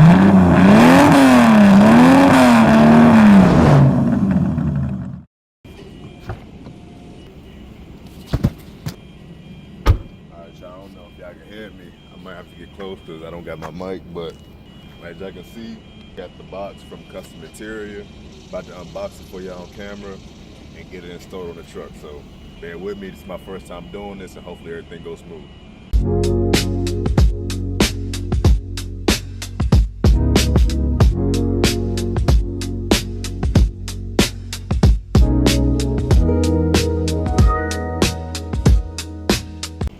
Alright, y'all, I don't know if y'all can hear me. I might have to get close because I don't got my mic, but as y'all can see, got the box from Kustom Interior. About to unbox it for y'all on camera and get it installed on the truck. So bear with me, this is my first time doing this and hopefully everything goes smooth.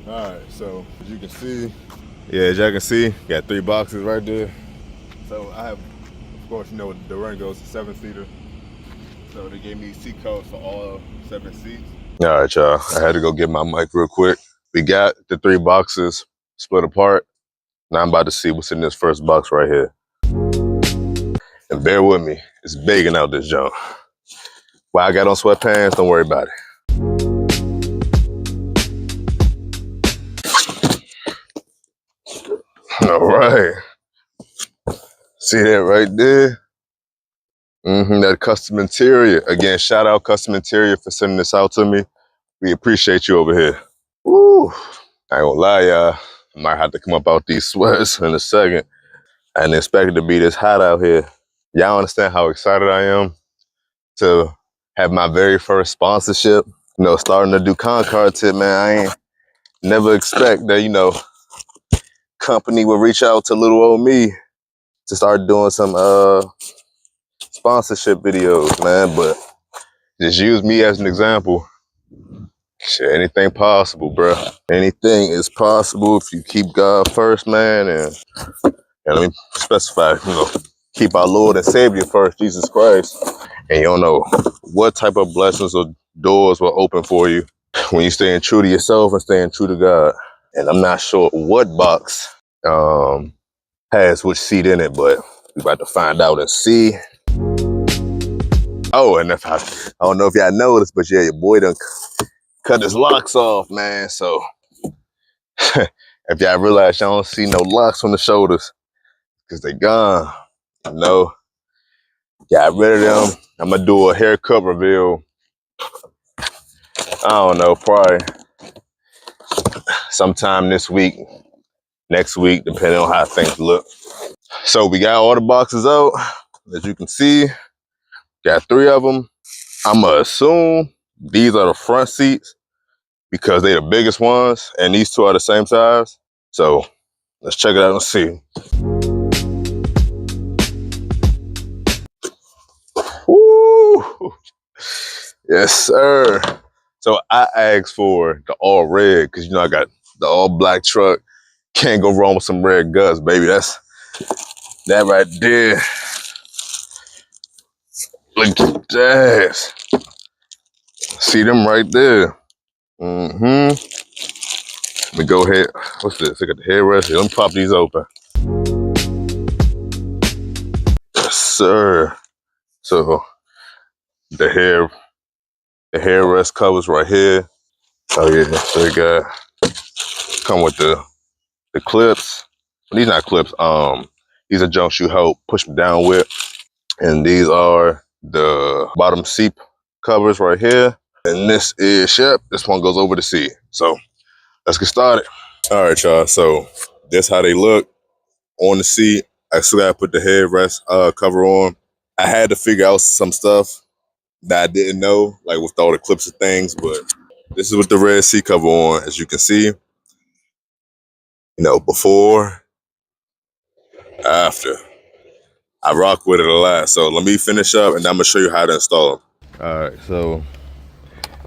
Alright, so as you can see, as y'all can see, got 3 boxes right there. So I have, of course, you know, Durango's a 7-seater. So they gave me seat covers for all 7 seats. All right, y'all, I had to go get my mic real quick. We got the 3 boxes split apart. Now I'm about to see what's in this first box right here. And bear with me, it's baking out this junk. While I got on sweatpants, don't worry about it. All right. See that right there? That Kustom Interior. Again, shout out Kustom Interior for sending this out to me. We appreciate you over here. Woo! I ain't gonna lie, y'all. I might have to come up out these sweats in a second. I didn't expect it to be this hot out here. Y'all understand how excited I am to have my very first sponsorship. You know, starting to do content, man. I ain't never expect that, you know, company would reach out to little old me to start doing some sponsorship videos, man. But just use me as an example. Shit, anything possible, bro. Anything is possible if you keep God first, man. And let me specify, you know, keep our Lord and Savior first, Jesus Christ. And you don't know what type of blessings or doors will open for you when you staying true to yourself and staying true to God. And I'm not sure what box has which seat in it, but we're about to find out and see. Oh, and if I don't know if y'all noticed, but yeah, your boy done cut his locks off, man. So if y'all realize y'all don't see no locks on the shoulders, because they gone, you know, got rid of them. I'm gonna do a haircut reveal. I don't know, probably sometime this week, next week, depending on how things look. So we got all the boxes out. As you can see, got 3 of them. I'ma assume these are the front seats because they're the biggest ones, and these 2 are the same size. So let's check it out and see. Woo! Yes, sir. So I asked for the all red because, you know, I got the all black truck. Can't go wrong with some red guts, baby. That's that right there. Look at that. See them right there. Let me go ahead. What's this? I got the headrest. Let me pop these open. Yes, sir. So the headrest covers right here. Oh yeah. So we got come with the clips. These not clips. These are junks you help push them down with. And these are the bottom seat covers right here. And this is, this one goes over the seat. So let's get started. All right, y'all. So that's how they look on the seat. I still gotta put the headrest cover on. I had to figure out some stuff that I didn't know, like with all the clips and things, but this is with the red seat cover on. As you can see, you know, before, after. I rock with it a lot. So let me finish up and I'm gonna show you how to install them. All right, so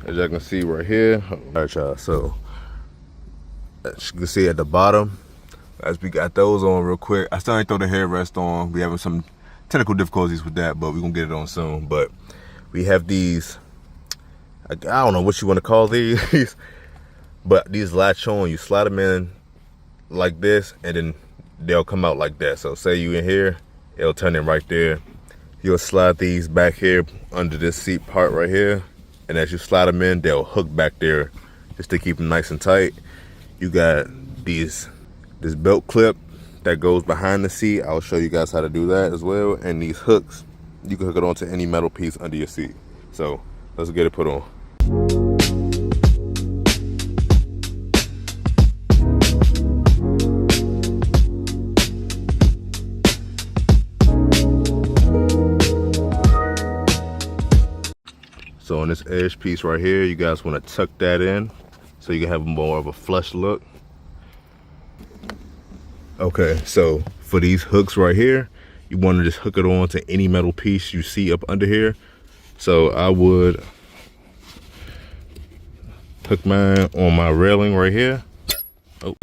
as y'all can see right here. All right, y'all, so as you can see at the bottom, as we got those on real quick. I still ain't throw the headrest on. We having some technical difficulties with that, but we're gonna get it on soon. But we have these, I don't know what you wanna call these, but these latch on, you slide them in like this and then they'll come out like that. So say you in here, it'll turn in right there. You'll slide these back here under this seat part right here. And as you slide them in, they'll hook back there just to keep them nice and tight. You got this belt clip that goes behind the seat, I'll show you guys how to do that as well. And these hooks, you can hook it onto any metal piece under your seat. So let's get it put on. So on this edge piece right here, you guys want to tuck that in so you can have more of a flush look. Okay, so for these hooks right here, you want to just hook it on to any metal piece you see up under here. So I would hook mine on my railing right here. Oh.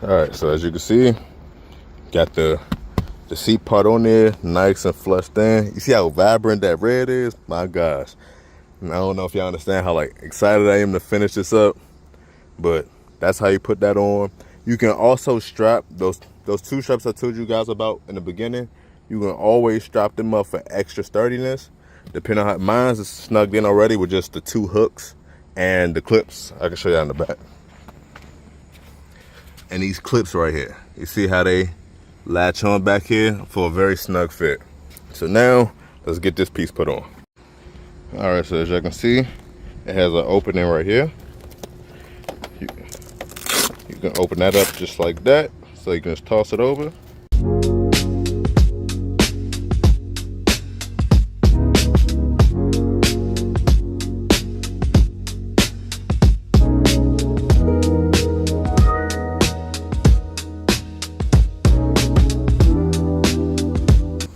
All right, so as you can see, got the seat part on there, nice and flushed in. You see how vibrant that red is? My gosh. And I don't know if y'all understand how like excited I am to finish this up, but that's how you put that on. You can also strap those two straps I told you guys about in the beginning. You can always strap them up for extra sturdiness. Depending on how mine's is snugged in already with just the two hooks and the clips. I can show you in the back. And these clips right here, you see how they latch on back here for a very snug fit. So now let's get this piece put on. All right, so as you can see, it has an opening right here. You can open that up just like that, so you can just toss it over.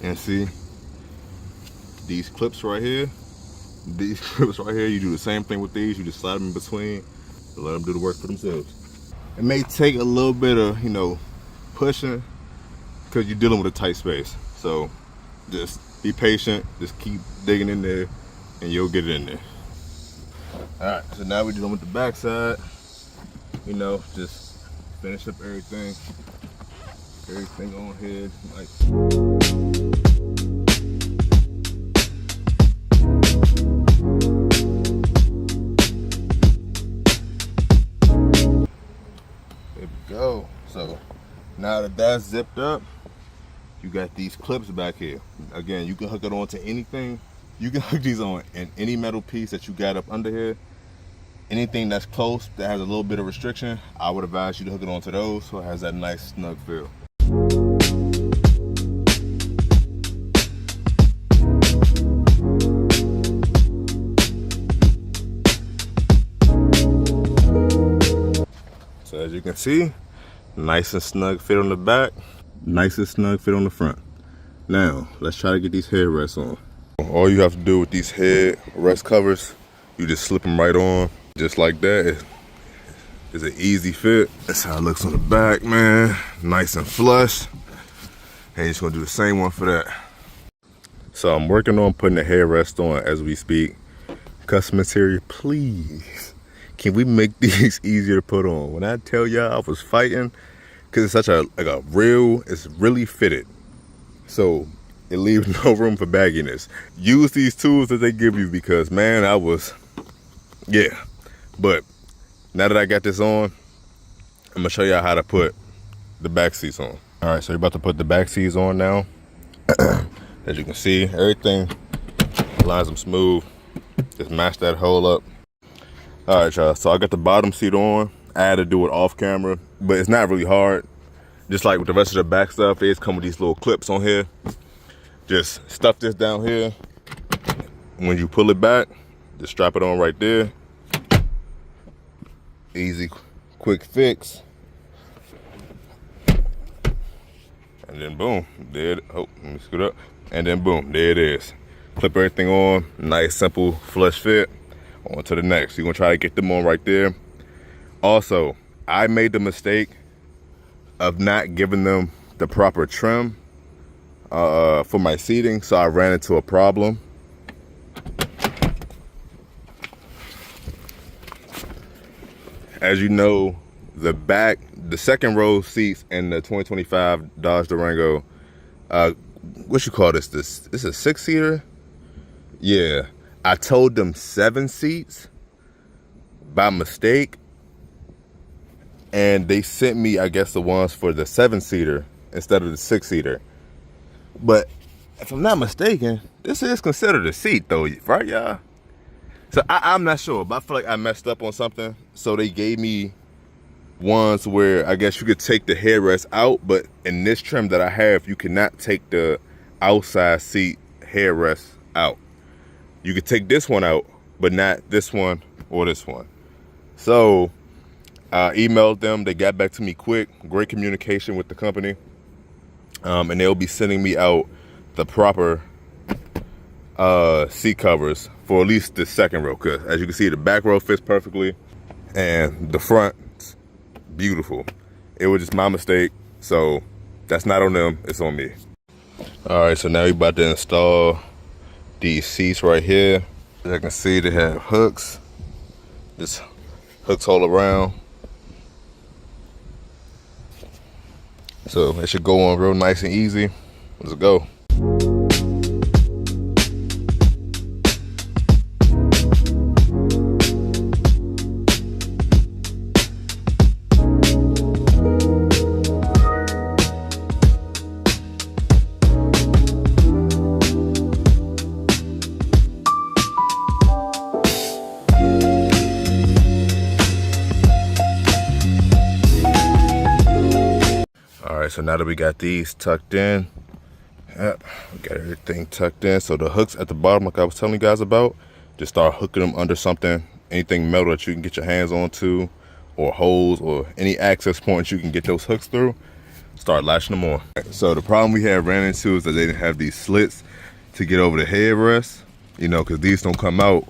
And see, these clips right here, you do the same thing with these. You just slide them in between and let them do the work for themselves. It may take a little bit of, pushing because you're dealing with a tight space. So just be patient, just keep digging in there and you'll get it in there. All right, so now we're dealing with the back side. Just finish up everything on here. Go. So now that that's zipped up, you got these clips back here. Again, you can hook it on to anything. You can hook these on in any metal piece that you got up under here. Anything that's close that has a little bit of restriction, I would advise you to hook it onto those so it has that nice snug feel. So as you can see, nice and snug fit on the back, nice and snug fit on the front. Now, let's try to get these headrests on. All you have to do with these headrest covers, you just slip them right on, just like that. It's an easy fit. That's how it looks on the back, man. Nice and flush. And you're just gonna do the same one for that. So I'm working on putting the headrest on as we speak. Custom material, please. Can we make these easier to put on? When I tell y'all I was fighting, because it's such it's really fitted. So it leaves no room for bagginess. Use these tools that they give you because, man, yeah. But now that I got this on, I'm gonna show y'all how to put the back seats on. All right, so you're about to put the back seats on now. As you can see, everything lines them smooth. Just match that hole up. All right, y'all, so I got the bottom seat on. I had to do it off camera, but it's not really hard. Just like with the rest of the back stuff, it come with these little clips on here. Just stuff this down here. When you pull it back, just strap it on right there. Easy, quick fix. And then boom, there let me scoot up. And then boom, there it is. Clip everything on, nice, simple, flush fit. On to the next. You're gonna try to get them on right there. Also, I made the mistake of not giving them the proper trim for my seating, so I ran into a problem. As you know, the second row seats in the 2025 Dodge Durango, what you call this? This is a 6-seater? Yeah. I told them 7 seats by mistake. and they sent me, I guess, the ones for the 7-seater instead of the 6-seater. But if I'm not mistaken, this is considered a seat though, right, y'all? So I'm not sure, but I feel like I messed up on something. So they gave me ones where I guess you could take the headrest out, but in this trim that I have, you cannot take the outside seat headrest out. You could take this one out, but not this one or this one. So I emailed them. They got back to me quick. Great communication with the company. And they'll be sending me out the proper seat covers for at least the second row, because as you can see, the back row fits perfectly and the front, beautiful. It was just my mistake, so that's not on them, it's on me. All right, so now we're about to install these seats right here. As you can see, they have hooks, just hooks all around. So it should go on real nice and easy. Let's go. So now that we got these tucked in, yep, we got everything tucked in. So the hooks at the bottom, like I was telling you guys about, just start hooking them under something, anything metal that you can get your hands onto, or holes, or any access points you can get those hooks through, start latching them on. So the problem we had ran into is that they didn't have these slits to get over the headrest, you know, because these don't come out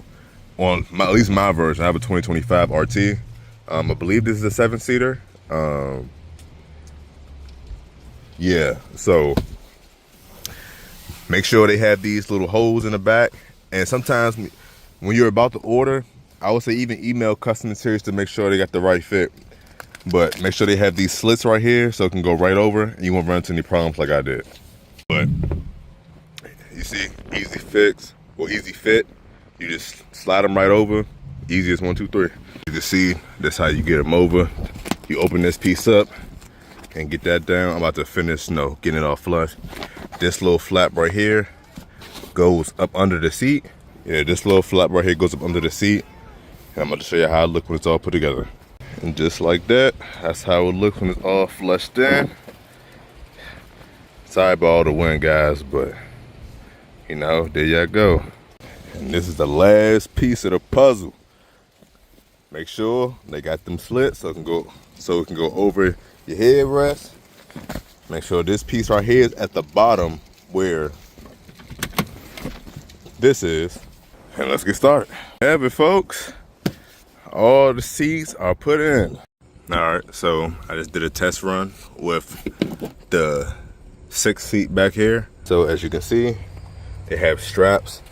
on at least my version. I have a 2025 RT. I believe this is a 7-seater. Yeah, so make sure they have these little holes in the back. And sometimes when you're about to order, I would say even email Kustom Interiors to make sure they got the right fit. But make sure they have these slits right here so it can go right over and you won't run into any problems like I did. But you see, easy fix or easy fit. You just slide them right over. Easiest 1, 2, 3. You can see that's how you get them over. You open this piece up and get that down. I'm about to finish, getting it all flush. This little flap right here goes up under the seat. Yeah, this little flap right here goes up under the seat. And I'm about to show you how it looks when it's all put together. And just like that, that's how it looks when it's all flushed in. Sorry about all the wind, guys, but there you go. And this is the last piece of the puzzle. Make sure they got them slits so it can go over your headrest. Make sure this piece right here is at the bottom where this is. And let's get started. Have it, folks. All the seats are put in. All right, so I just did a test run with the 6th seat back here. So as you can see, they have straps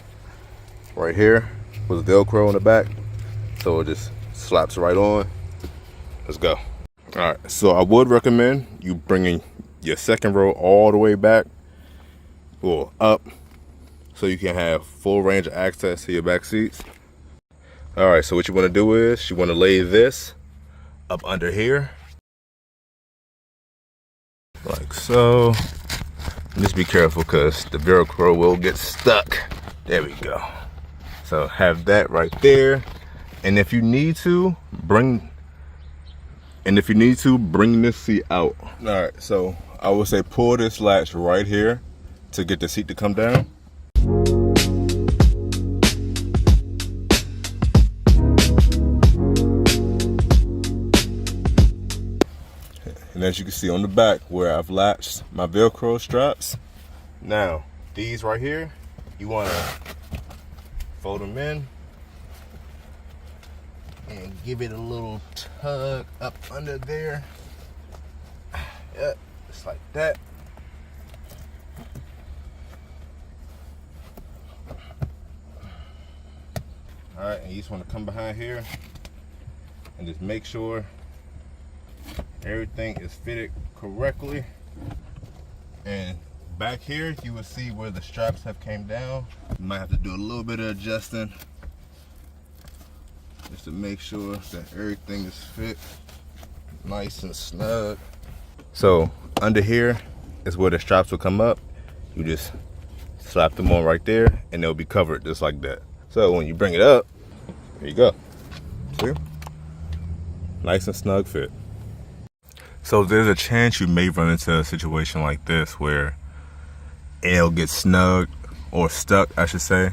right here with Velcro in the back. So it just slaps right on. Let's go. All right, so I would recommend you bringing your second row all the way back or up so you can have full range of access to your back seats. All right, so what you want to do is you want to lay this up under here like so. And just be careful because the Velcro will get stuck. There we go. So have that right there. And if you need to, bring this seat out. All right, so I would say pull this latch right here to get the seat to come down. And as you can see on the back where I've latched my Velcro straps, now these right here, you want to fold them in and give it a little tug up under there. Yep, just like that. All right, and you just want to come behind here and just make sure everything is fitted correctly. And back here, you will see where the straps have came down. You might have to do a little bit of adjusting just to make sure that everything is fit nice and snug. So under here is where the straps will come up. You just slap them on right there and they'll be covered just like that. So when you bring it up, there you go. See? Nice and snug fit. So there's a chance you may run into a situation like this where it'll get snug or stuck, I should say.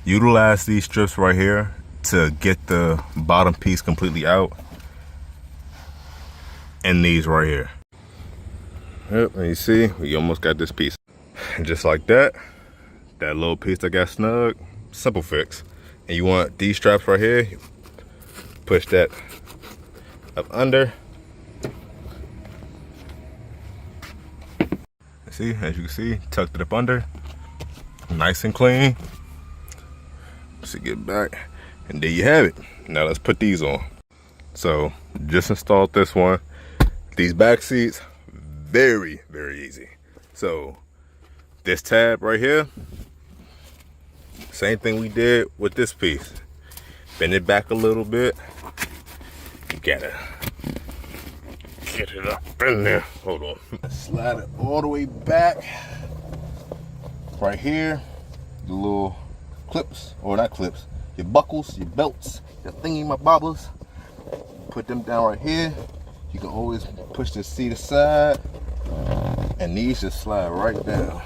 Utilize these strips right here to get the bottom piece completely out. And these right here. Yep, and you see, we almost got this piece. And just like that, that little piece that got snug, simple fix. And you want these straps right here, push that up under. See, as you can see, tucked it up under, nice and clean. So get back, and there you have it. Now let's put these on. So just installed this one. These back seats, very, very easy. So this tab right here, same thing we did with this piece. Bend it back a little bit. You gotta get it up in there. Hold on. Slide it all the way back. Right here, the little clips, or not clips, your buckles, your belts, your thingy-my-bobbers. Put them down right here. You can always push the seat aside, and these just slide right down.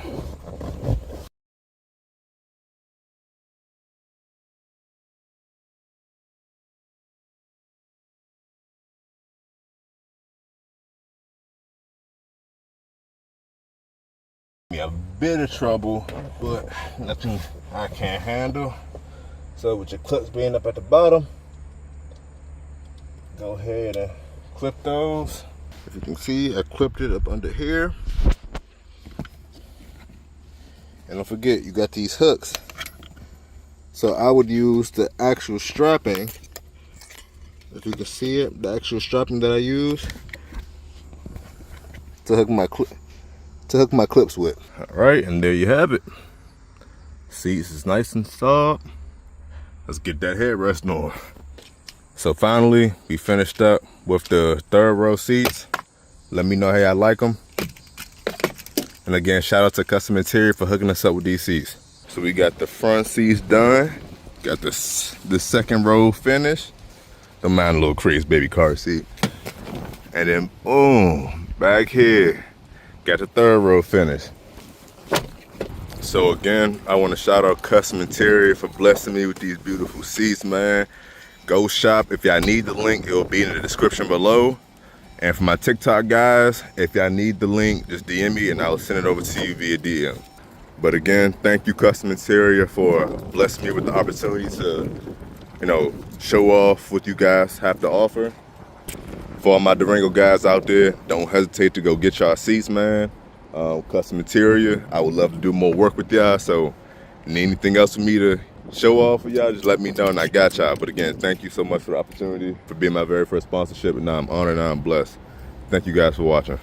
A bit of trouble, but nothing I can't handle. So with your clips being up at the bottom, go ahead and clip those. As you can see, I clipped it up under here. And don't forget, you got these hooks. So I would use the actual strapping. If you can see it, the actual strapping that I use to hook my clips with. All right, and there you have it. Seats is nice and soft. Let's get that headrest on. So finally, we finished up with the third row seats. Let me know how y'all like them. And again, shout out to Kustom Interior for hooking us up with these seats. So we got the front seats done. Got the second row finished. Don't mind a little Chris baby car seat. And then boom, back here. Got the third row finished. So again, I want to shout out Kustom Interior for blessing me with these beautiful seats, man. Go shop. If y'all need the link, it will be in the description below. And for my TikTok guys, if y'all need the link, just DM me and I'll send it over to you via DM. But again, thank you Kustom Interior for blessing me with the opportunity to, show off what you guys have to offer. For all my Durango guys out there, don't hesitate to go get y'all seats, man. Kustom Interior, I would love to do more work with y'all. So, need anything else for me to show off for y'all, just let me know and I got y'all. But again, thank you so much for the opportunity, for being my very first sponsorship. And now I'm honored and I'm blessed. Thank you guys for watching.